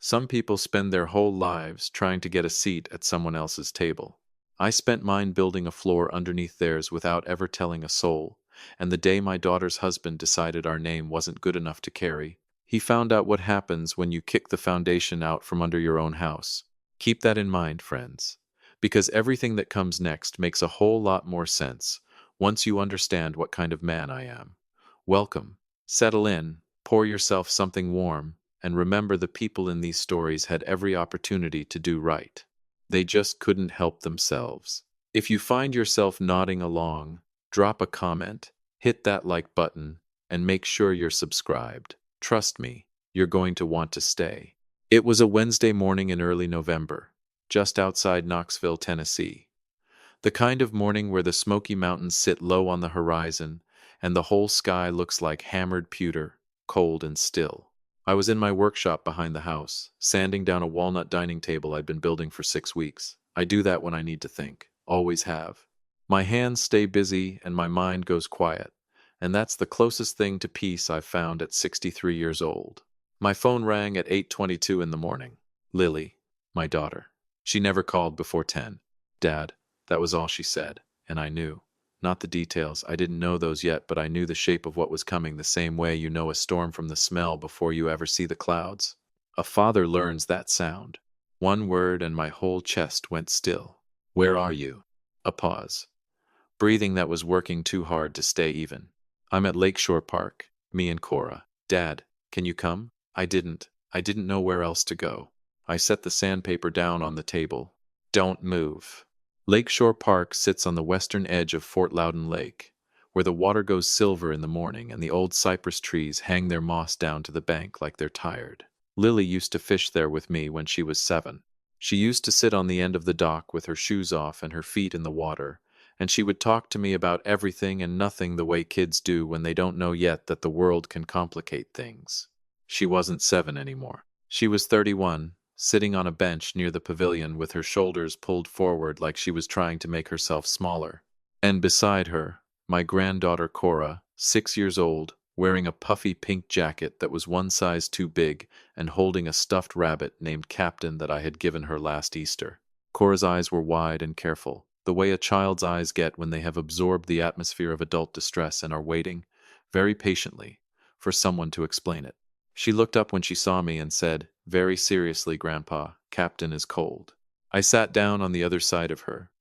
Some people spend their whole lives trying to get a seat at someone else's table. I spent mine building a floor underneath theirs without ever telling a soul, and the day my daughter's husband decided our name wasn't good enough to carry, he found out what happens when you kick the foundation out from under your own house. Keep that in mind, friends, because everything that comes next makes a whole lot more sense once you understand what kind of man I am. Welcome. Settle in, pour yourself something warm, and remember the people in these stories had every opportunity to do right. They just couldn't help themselves. If you find yourself nodding along, drop a comment, hit that like button, and make sure you're subscribed. Trust me, you're going to want to stay. It was a Wednesday morning in early November, just outside Knoxville, Tennessee. The kind of morning where the Smoky Mountains sit low on the horizon and the whole sky looks like hammered pewter, cold and still. I was in my workshop behind the house, sanding down a walnut dining table I'd been building for 6 weeks. I do that when I need to think, always have. My hands stay busy and my mind goes quiet, and that's the closest thing to peace I've found at 63 years old. My phone rang at 8:22 in the morning. Lily, my daughter. She never called before 10. Dad, that was all she said, and I knew. Not the details, I didn't know those yet, but I knew the shape of what was coming the same way you know a storm from the smell before you ever see the clouds. A father learns that sound. One word and my whole chest went still. Where are you? A pause. Breathing that was working too hard to stay even. I'm at Lakeshore Park, me and Cora. Dad, can you come? I didn't know where else to go. I set the sandpaper down on the table. Don't move. Lakeshore Park sits on the western edge of Fort Loudon Lake, where the water goes silver in the morning and the old cypress trees hang their moss down to the bank like they're tired. Lily used to fish there with me when she was 7. She used to sit on the end of the dock with her shoes off and her feet in the water, and she would talk to me about everything and nothing the way kids do when they don't know yet that the world can complicate things. She wasn't 7 anymore. She was 31, sitting on a bench near the pavilion with her shoulders pulled forward like she was trying to make herself smaller. And beside her, my granddaughter Cora, 6 years old, wearing a puffy pink jacket that was one size too big and holding a stuffed rabbit named Captain that I had given her last Easter. Cora's eyes were wide and careful, the way a child's eyes get when they have absorbed the atmosphere of adult distress and are waiting, very patiently, for someone to explain it. She looked up when she saw me and said, "Very seriously, Grandpa, Captain is cold." I sat down on the other side of her,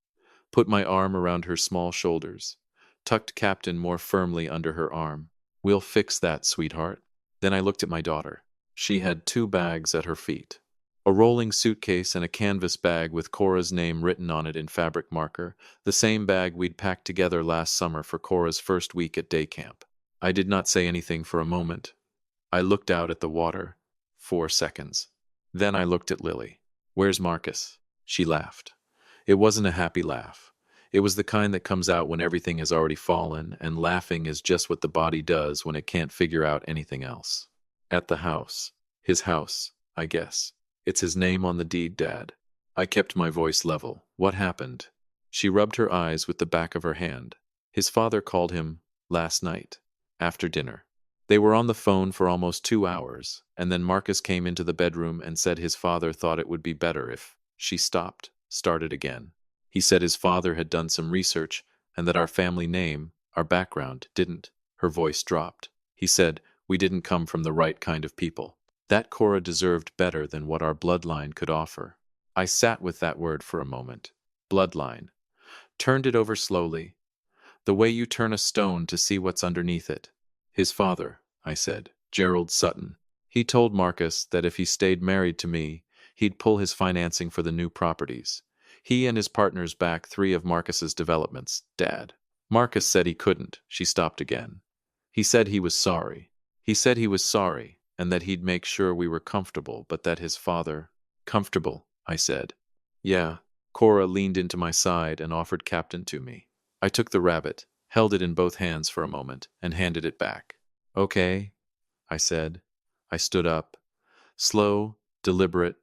put my arm around her small shoulders, tucked Captain more firmly under her arm. "We'll fix that, sweetheart." Then I looked at my daughter. She had 2 bags at her feet. A rolling suitcase and a canvas bag with Cora's name written on it in fabric marker, the same bag we'd packed together last summer for Cora's first week at day camp. I did not say anything for a moment. I looked out at the water. 4 seconds. Then I looked at Lily. "Where's Marcus?" She laughed. It wasn't a happy laugh. It was the kind that comes out when everything has already fallen, and laughing is just what the body does when it can't figure out anything else. At the house. His house, I guess. It's his name on the deed, Dad. I kept my voice level. What happened? She rubbed her eyes with the back of her hand. His father called him last night, after dinner. They were on the phone for almost 2 hours, and then Marcus came into the bedroom and said his father thought it would be better if she started again. He said his father had done some research and that our family name, our background, didn't. Her voice dropped. He said we didn't come from the right kind of people. That Cora deserved better than what our bloodline could offer. I sat with that word for a moment. Bloodline. Turned it over slowly. The way you turn a stone to see what's underneath it. His father, I said, Gerald Sutton. He told Marcus that if he stayed married to me, he'd pull his financing for the new properties. He and his partners back 3 of Marcus's developments, Dad. Marcus said he couldn't. She stopped again. He said he was sorry. And that he'd make sure we were comfortable, but that his father... Comfortable, I said. Yeah. Cora leaned into my side and offered Captain to me. I took the rabbit, held it in both hands for a moment, and handed it back. Okay, I said. I stood up. Slow, deliberate,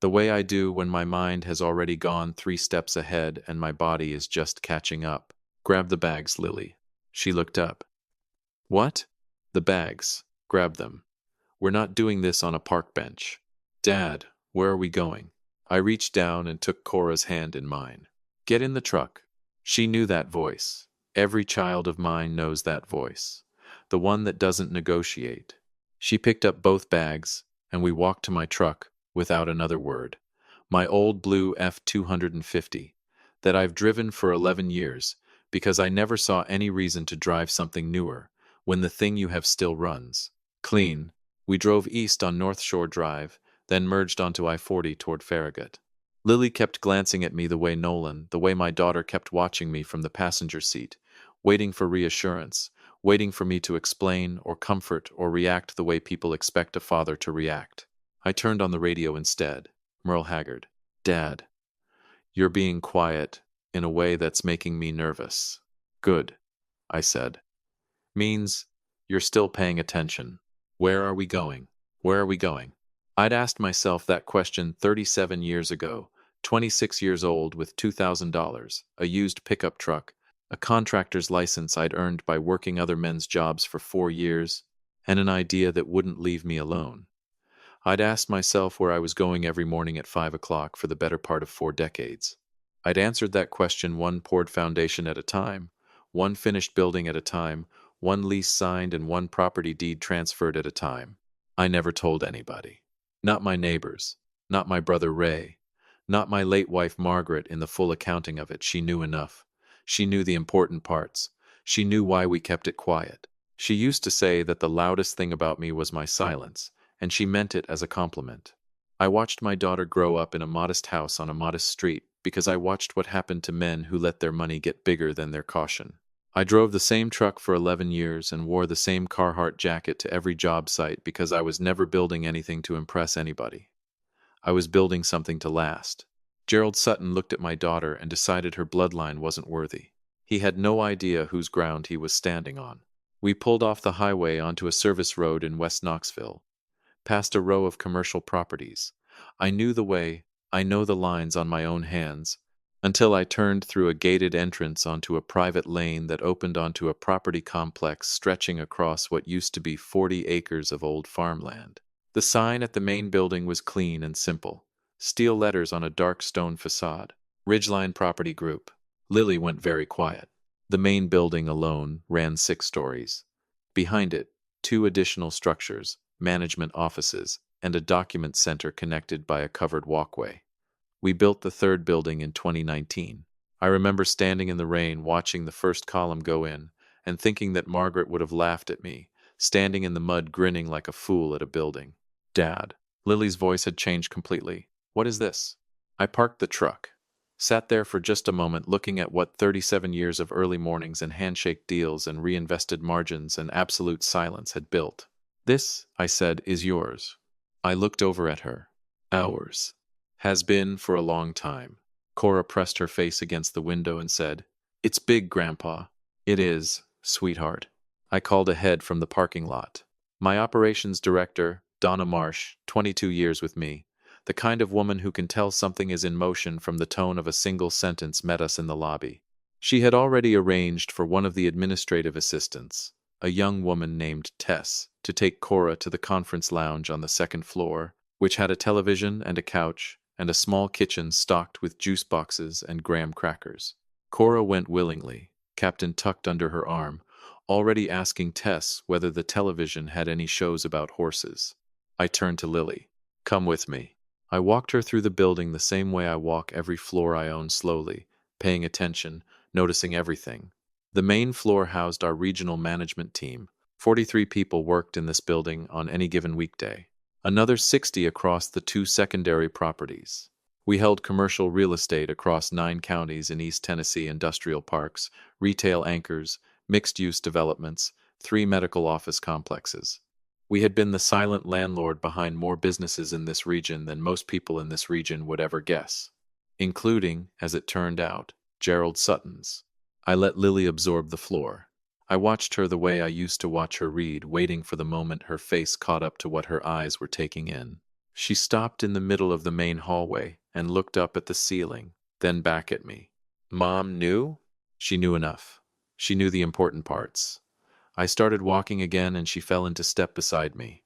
the way I do when my mind has already gone 3 steps ahead and my body is just catching up. Grab the bags, Lily. She looked up. What? The bags. Grab them. We're not doing this on a park bench. Dad, where are we going? I reached down and took Cora's hand in mine. Get in the truck. She knew that voice. Every child of mine knows that voice. The one that doesn't negotiate. She picked up both bags, and we walked to my truck without another word. My old blue F-250 that I've driven for 11 years because I never saw any reason to drive something newer when the thing you have still runs. Clean. We drove east on North Shore Drive, then merged onto I-40 toward Farragut. Lily kept glancing at me the way my daughter kept watching me from the passenger seat, waiting for reassurance, waiting for me to explain or comfort or react the way people expect a father to react. I turned on the radio instead. Merle Haggard. Dad, you're being quiet in a way that's making me nervous. Good, I said. Means you're still paying attention. Where are we going? Where are we going? I'd asked myself that question 37 years ago, 26 years old with $2,000, a used pickup truck, a contractor's license I'd earned by working other men's jobs for 4 years, and an idea that wouldn't leave me alone. I'd asked myself where I was going every morning at 5 o'clock for the better part of 4 decades. I'd answered that question one poured foundation at a time, one finished building at a time, one lease signed and one property deed transferred at a time. I never told anybody. Not my neighbors, not my brother Ray, not my late wife Margaret in the full accounting of it. She knew enough. She knew the important parts. She knew why we kept it quiet. She used to say that the loudest thing about me was my silence, and she meant it as a compliment. I watched my daughter grow up in a modest house on a modest street because I watched what happened to men who let their money get bigger than their caution. I drove the same truck for 11 years and wore the same Carhartt jacket to every job site because I was never building anything to impress anybody. I was building something to last. Gerald Sutton looked at my daughter and decided her bloodline wasn't worthy. He had no idea whose ground he was standing on. We pulled off the highway onto a service road in West Knoxville, past a row of commercial properties. I knew the way, I know the lines on my own hands, until I turned through a gated entrance onto a private lane that opened onto a property complex stretching across what used to be 40 acres of old farmland. The sign at the main building was clean and simple. Steel letters on a dark stone facade. Ridgeline Property Group. Lily went very quiet. The main building alone ran 6 stories. Behind it, 2 additional structures, management offices, and a document center connected by a covered walkway. We built the 3rd building in 2019. I remember standing in the rain watching the first column go in and thinking that Margaret would have laughed at me, standing in the mud grinning like a fool at a building. Dad. Lily's voice had changed completely. What is this? I parked the truck, sat there for just a moment looking at what 37 years of early mornings and handshake deals and reinvested margins and absolute silence had built. This, I said, is yours. I looked over at her. Ours. Has been for a long time. Cora pressed her face against the window and said, It's big, Grandpa. It is, sweetheart. I called ahead from the parking lot. My operations director, Donna Marsh, 22 years with me, the kind of woman who can tell something is in motion from the tone of a single sentence, met us in the lobby. She had already arranged for one of the administrative assistants, a young woman named Tess, to take Cora to the conference lounge on the 2nd floor, which had a television and a couch and a small kitchen stocked with juice boxes and graham crackers. Cora went willingly, Captain tucked under her arm, already asking Tess whether the television had any shows about horses. I turned to Lily. Come with me. I walked her through the building the same way I walk every floor I own, slowly, paying attention, noticing everything. The main floor housed our regional management team. 43 people worked in this building on any given weekday. Another 60 across the 2 secondary properties. We held commercial real estate across 9 counties in East Tennessee, industrial parks, retail anchors, mixed-use developments, 3 medical office complexes. We had been the silent landlord behind more businesses in this region than most people in this region would ever guess, including, as it turned out, Gerald Sutton's. I let Lily absorb the floor. I watched her the way I used to watch her read, waiting for the moment her face caught up to what her eyes were taking in. She stopped in the middle of the main hallway and looked up at the ceiling, then back at me. Mom knew? She knew enough. She knew the important parts. I started walking again and she fell into step beside me.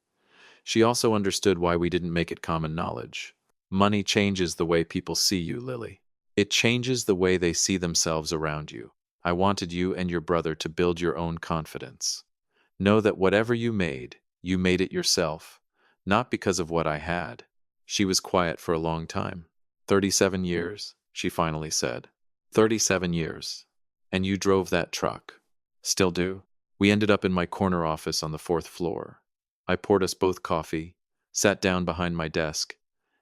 She also understood why we didn't make it common knowledge. Money changes the way people see you, Lily. It changes the way they see themselves around you. I wanted you and your brother to build your own confidence. Know that whatever you made it yourself, not because of what I had. She was quiet for a long time. 37 years, she finally said. 37 years. And you drove that truck. Still do? We ended up in my corner office on the fourth floor. I poured us both coffee, sat down behind my desk,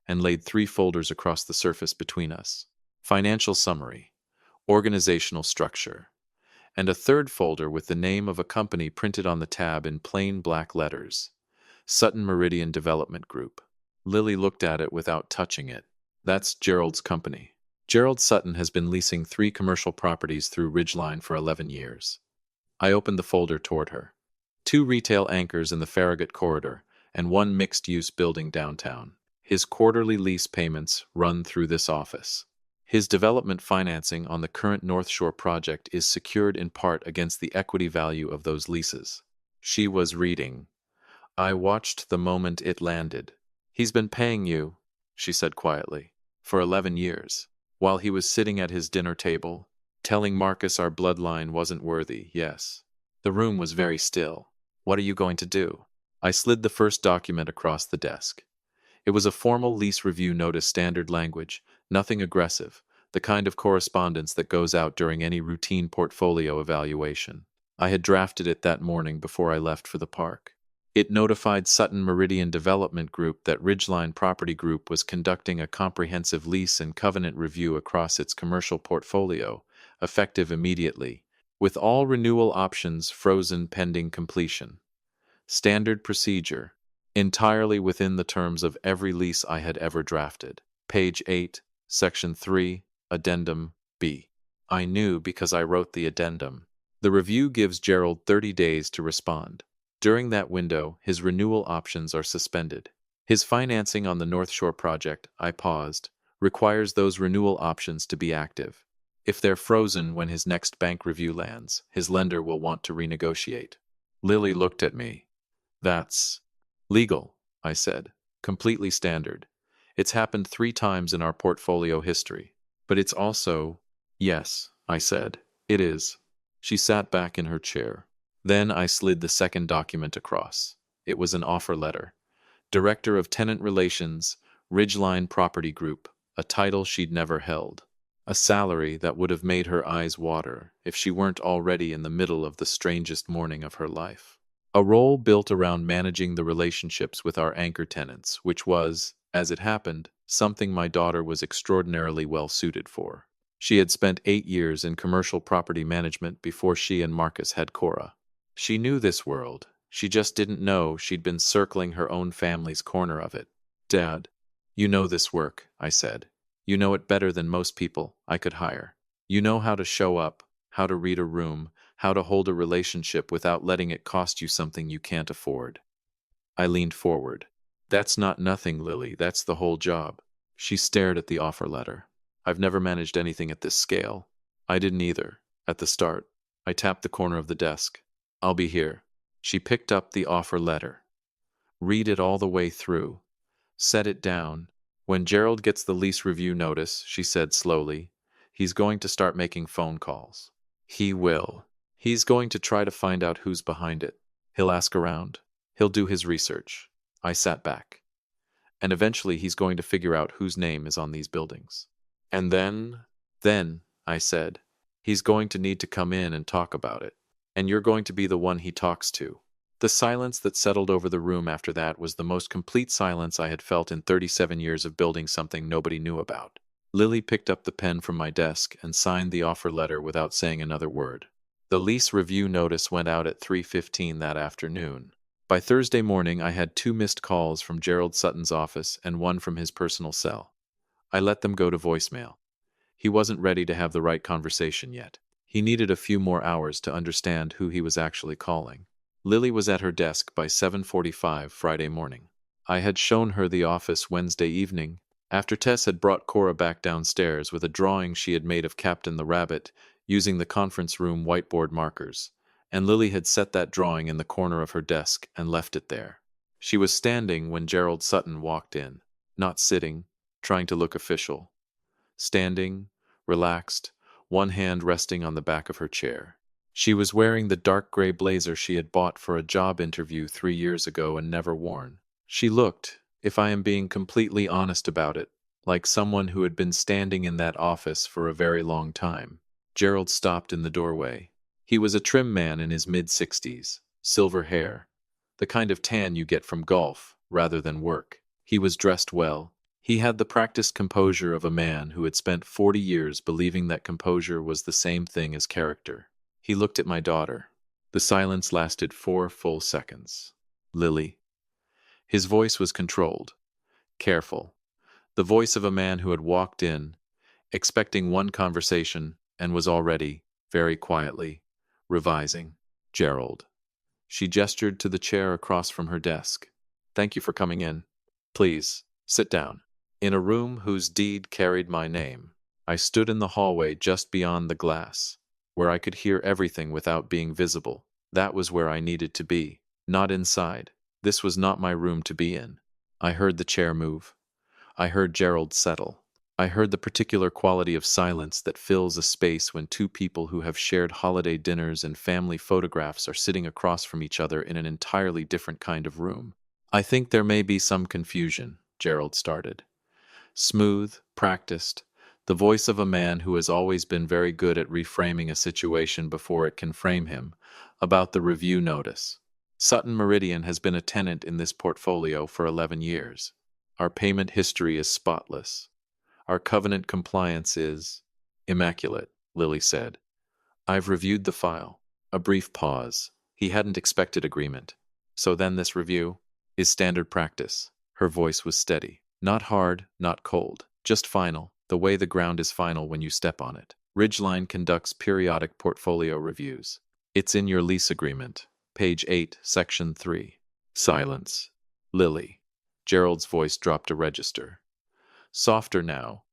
and laid 3 folders across the surface between us. Financial summary, organizational structure, and a third folder with the name of a company printed on the tab in plain black letters. Sutton Meridian Development Group. Lily looked at it without touching it. That's Gerald's company. Gerald Sutton has been leasing 3 commercial properties through Ridgeline for 11 years. I opened the folder toward her. 2 retail anchors in the Farragut corridor, and 1 mixed-use building downtown. His quarterly lease payments run through this office. His development financing on the current North Shore project is secured in part against the equity value of those leases. She was reading. I watched the moment it landed. He's been paying you, she said quietly, for 11 years, while he was sitting at his dinner table, telling Marcus our bloodline wasn't worthy, yes. The room was very still. What are you going to do? I slid the first document across the desk. It was a formal lease review notice, standard language, nothing aggressive, the kind of correspondence that goes out during any routine portfolio evaluation. I had drafted it that morning before I left for the park. It notified Sutton Meridian Development Group that Ridgeline Property Group was conducting a comprehensive lease and covenant review across its commercial portfolio, effective immediately, with all renewal options frozen pending completion. Standard procedure, entirely within the terms of every lease I had ever drafted. Page 8, Section 3, Addendum B. I knew because I wrote the addendum. The review gives Gerald 30 days to respond. During that window, his renewal options are suspended. His financing on the North Shore project, I paused, requires those renewal options to be active. If they're frozen when his next bank review lands, his lender will want to renegotiate. Lily looked at me. That's legal, I said. Completely standard. It's happened 3 times in our portfolio history. But it's also... Yes, I said. It is. She sat back in her chair. Then I slid the second document across. It was an offer letter. Director of Tenant Relations, Ridgeline Property Group, a title she'd never held. A salary that would have made her eyes water if she weren't already in the middle of the strangest morning of her life. A role built around managing the relationships with our anchor tenants, which was, as it happened, something my daughter was extraordinarily well suited for. She had spent 8 years in commercial property management before she and Marcus had Cora. She knew this world. She just didn't know she'd been circling her own family's corner of it. Dad, you know this work, I said. You know it better than most people I could hire. You know how to show up, how to read a room, how to hold a relationship without letting it cost you something you can't afford. I leaned forward. That's not nothing, Lily. That's the whole job. She stared at the offer letter. I've never managed anything at this scale. I didn't either, at the start. I tapped the corner of the desk. I'll be here. She picked up the offer letter. Read it all the way through. Set it down. When Gerald gets the lease review notice, she said slowly, he's going to start making phone calls. He will. He's going to try to find out who's behind it. He'll ask around. He'll do his research. I sat back. And eventually he's going to figure out whose name is on these buildings. And then, I said, he's going to need to come in and talk about it. And you're going to be the one he talks to. The silence that settled over the room after that was the most complete silence I had felt in 37 years of building something nobody knew about. Lily picked up the pen from my desk and signed the offer letter without saying another word. The lease review notice went out at 3:15 that afternoon. By Thursday morning, I had 2 missed calls from Gerald Sutton's office and 1 from his personal cell. I let them go to voicemail. He wasn't ready to have the right conversation yet. He needed a few more hours to understand who he was actually calling. Lily was at her desk by 7:45 Friday morning. I had shown her the office Wednesday evening, after Tess had brought Cora back downstairs with a drawing she had made of Captain the Rabbit using the conference room whiteboard markers, and Lily had set that drawing in the corner of her desk and left it there. She was standing when Gerald Sutton walked in, not sitting, trying to look official. Standing, relaxed, one hand resting on the back of her chair. She was wearing the dark gray blazer she had bought for a job interview 3 years ago and never worn. She looked, if I am being completely honest about it, like someone who had been standing in that office for a very long time. Gerald stopped in the doorway. He was a trim man in his mid-60s, silver hair, the kind of tan you get from golf rather than work. He was dressed well. He had the practiced composure of a man who had spent 40 years believing that composure was the same thing as character. He looked at my daughter. The silence lasted 4 full seconds. Lily. His voice was controlled, careful, the voice of a man who had walked in, expecting one conversation, and was already, very quietly, revising. Gerald. She gestured to the chair across from her desk. Thank you for coming in. Please, sit down. In a room whose deed carried my name, I stood in the hallway just beyond the glass, where I could hear everything without being visible. That was where I needed to be, not inside. This was not my room to be in. I heard the chair move. I heard Gerald settle. I heard the particular quality of silence that fills a space when two people who have shared holiday dinners and family photographs are sitting across from each other in an entirely different kind of room. I think there may be some confusion, Gerald started. Smooth, practiced, the voice of a man who has always been very good at reframing a situation before it can frame him, about the review notice. Sutton Meridian has been a tenant in this portfolio for 11 years. Our payment history is spotless. Our covenant compliance is immaculate, Lily said. I've reviewed the file. A brief pause. He hadn't expected agreement. So then this review is standard practice. Her voice was steady. Not hard, not cold. Just final, the way the ground is final when you step on it. Ridgeline conducts periodic portfolio reviews. It's in your lease agreement. Page 8, Section 3. Silence. Lily. Gerald's voice dropped a register. Softer now,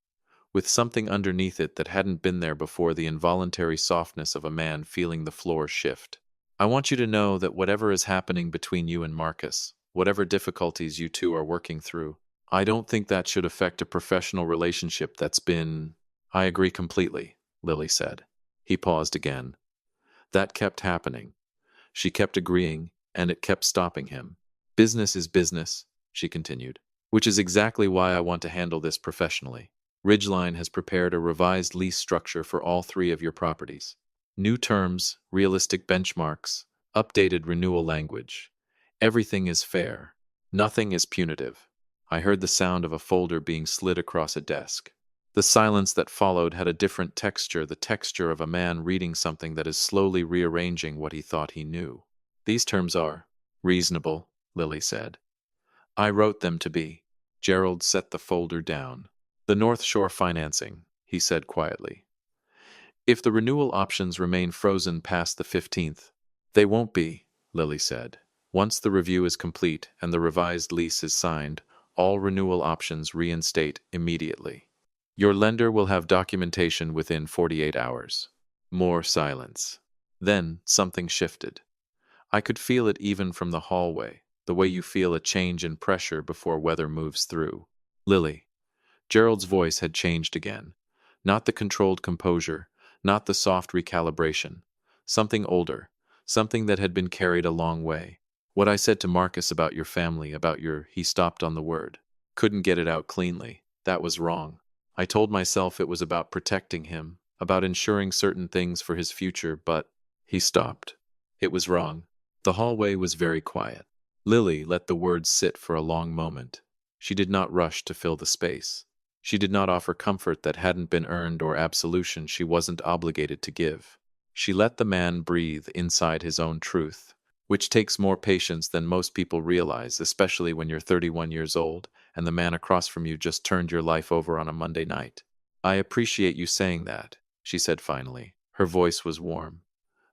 with something underneath it that hadn't been there before, the involuntary softness of a man feeling the floor shift. I want you to know that whatever is happening between you and Marcus, whatever difficulties you two are working through, I don't think that should affect a professional relationship that's been... I agree completely, Lily said. He paused again. That kept happening. She kept agreeing, and it kept stopping him. Business is business, she continued, which is exactly why I want to handle this professionally. Ridgeline has prepared a revised lease structure for all 3 of your properties. New terms, realistic benchmarks, updated renewal language. Everything is fair. Nothing is punitive. I heard the sound of a folder being slid across a desk. The silence that followed had a different texture, the texture of a man reading something that is slowly rearranging what he thought he knew. These terms are reasonable, Lily said. I wrote them to be. Gerald set the folder down. The North Shore financing, he said quietly. If the renewal options remain frozen past the 15th, they won't be, Lily said. Once the review is complete and the revised lease is signed, all renewal options reinstate immediately. Your lender will have documentation within 48 hours. More silence. Then something shifted. I could feel it even from the hallway, the way you feel a change in pressure before weather moves through. Lily. Gerald's voice had changed again. Not the controlled composure, not the soft recalibration. Something older, something that had been carried a long way. What I said to Marcus about your family, about your... He stopped on the word. Couldn't get it out cleanly. That was wrong. I told myself it was about protecting him, about ensuring certain things for his future, but... He stopped. It was wrong. The hallway was very quiet. Lily let the words sit for a long moment. She did not rush to fill the space. She did not offer comfort that hadn't been earned or absolution she wasn't obligated to give. She let the man breathe inside his own truth, which takes more patience than most people realize, especially when you're 31 years old and the man across from you just turned your life over on a Monday night. I appreciate you saying that, she said finally. Her voice was warm.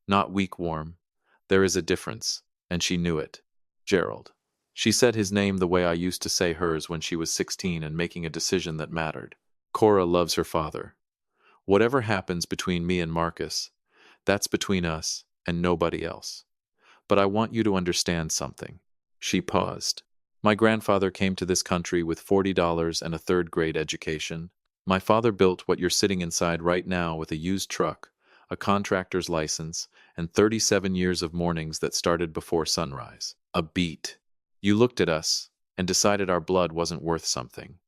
Not weak warm. There is a difference, and she knew it. Gerald. She said his name the way I used to say hers when she was 16 and making a decision that mattered. Cora loves her father. Whatever happens between me and Marcus, that's between us and nobody else. But I want you to understand something. She paused. My grandfather came to this country with $40 and a third-grade education. My father built what you're sitting inside right now with a used truck, a contractor's license, and 37 years of mornings that started before sunrise. A beat. You looked at us and decided our blood wasn't worth something.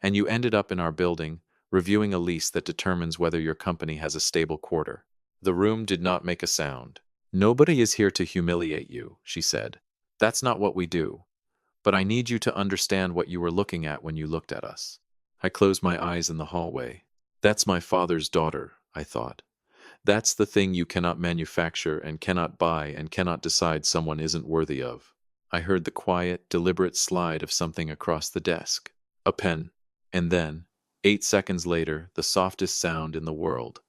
And you ended up in our building, reviewing a lease that determines whether your company has a stable quarter. The room did not make a sound. Nobody is here to humiliate you, she said. That's not what we do. But I need you to understand what you were looking at when you looked at us. I closed my eyes in the hallway. That's my father's daughter, I thought. That's the thing you cannot manufacture and cannot buy and cannot decide someone isn't worthy of. I heard the quiet, deliberate slide of something across the desk. A pen. And then, 8 seconds later, the softest sound in the world.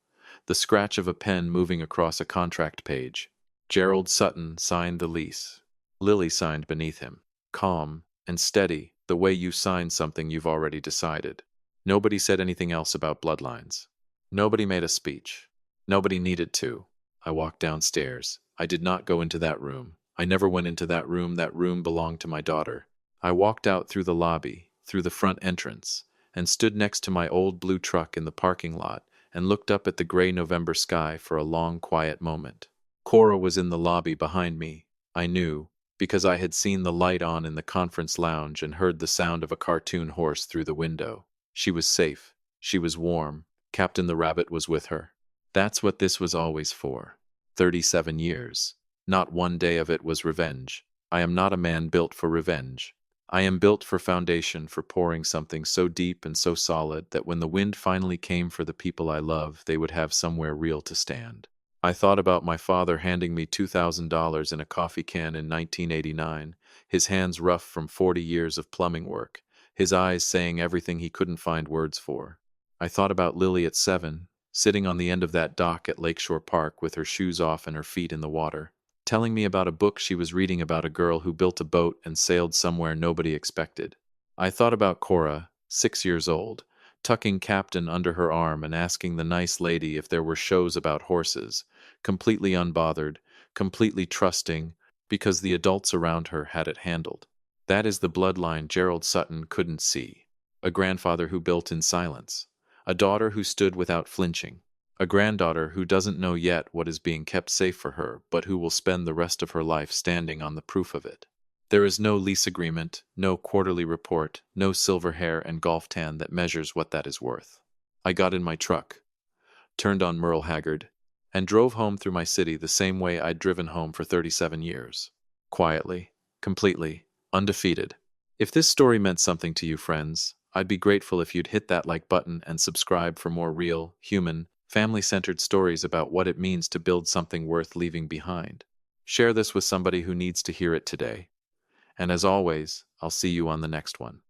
The scratch of a pen moving across a contract page. Gerald Sutton signed the lease. Lily signed beneath him. Calm and steady, the way you sign something you've already decided. Nobody said anything else about bloodlines. Nobody made a speech. Nobody needed to. I walked downstairs. I did not go into that room. I never went into that room. That room belonged to my daughter. I walked out through the lobby, through the front entrance, and stood next to my old blue truck in the parking lot and looked up at the gray November sky for a long, quiet moment. Cora was in the lobby behind me. I knew, because I had seen the light on in the conference lounge and heard the sound of a cartoon horse through the window. She was safe. She was warm. Captain the Rabbit was with her. That's what this was always for. 37 years. Not one day of it was revenge. I am not a man built for revenge. I am built for foundation, for pouring something so deep and so solid that when the wind finally came for the people I love, they would have somewhere real to stand. I thought about my father handing me $2,000 in a coffee can in 1989, his hands rough from 40 years of plumbing work, his eyes saying everything he couldn't find words for. I thought about Lily at 7, sitting on the end of that dock at Lakeshore Park with her shoes off and her feet in the water, telling me about a book she was reading about a girl who built a boat and sailed somewhere nobody expected. I thought about Cora, 6 years old, tucking Captain under her arm and asking the nice lady if there were shows about horses, completely unbothered, completely trusting, because the adults around her had it handled. That is the bloodline Gerald Sutton couldn't see. A grandfather who built in silence. A daughter who stood without flinching. A granddaughter who doesn't know yet what is being kept safe for her, but who will spend the rest of her life standing on the proof of it. There is no lease agreement, no quarterly report, no silver hair and golf tan that measures what that is worth. I got in my truck, turned on Merle Haggard, and drove home through my city the same way I'd driven home for 37 years. Quietly, completely, undefeated. If this story meant something to you, friends, I'd be grateful if you'd hit that like button and subscribe for more real, human, family-centered stories about what it means to build something worth leaving behind. Share this with somebody who needs to hear it today. And as always, I'll see you on the next one.